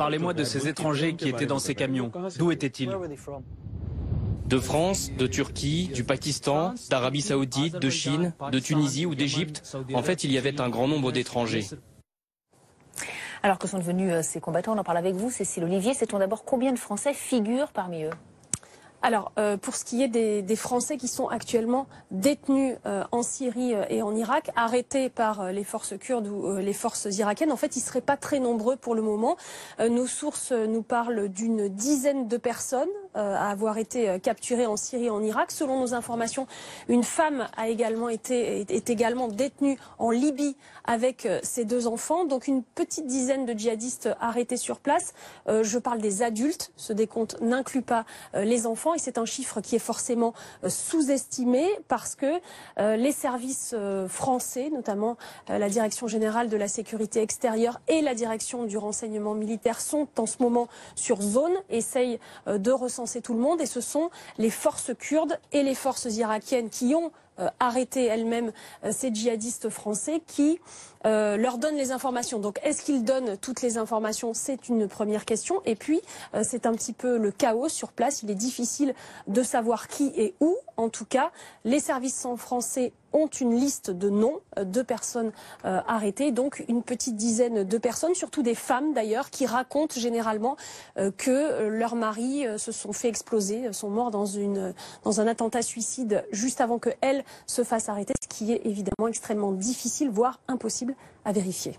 Parlez-moi de ces étrangers qui étaient dans ces camions. D'où étaient-ils? De France, de Turquie, du Pakistan, d'Arabie Saoudite, de Chine, de Tunisie ou d'Égypte. En fait, il y avait un grand nombre d'étrangers. Alors que sont devenus ces combattants? On en parle avec vous, Cécile Olivier. Sait-on d'abord combien de Français figurent parmi eux? Alors, pour ce qui est des Français qui sont actuellement détenus en Syrie et en Irak, arrêtés par les forces kurdes ou les forces irakiennes, en fait, ils ne seraient pas très nombreux pour le moment. Nos sources nous parlent d'une dizaine de personnes à avoir été capturées en Syrie et en Irak. Selon nos informations, une femme est également détenue en Libye avec ses 2 enfants. Donc, une petite dizaine de djihadistes arrêtés sur place. Je parle des adultes. Ce décompte n'inclut pas les enfants. Et c'est un chiffre qui est forcément sous-estimé parce que les services français, notamment la Direction générale de la sécurité extérieure et la Direction du renseignement militaire, sont en ce moment sur zone, essayent de recenser tout le monde. Et ce sont les forces kurdes et les forces irakiennes qui ont arrêté elles-mêmes ces djihadistes français qui leur donnent les informations. Donc est-ce qu'ils donnent toutes les informations? C'est une première question. Et puis c'est un petit peu le chaos sur place. Il est difficile de savoir qui et où. En tout cas, les services français ont une liste de noms de personnes arrêtées, donc une petite dizaine de personnes, surtout des femmes d'ailleurs, qui racontent généralement que leurs maris se sont fait exploser, sont morts dans un attentat suicide juste avant qu'elles se fassent arrêter, ce qui est évidemment extrêmement difficile, voire impossible à vérifier.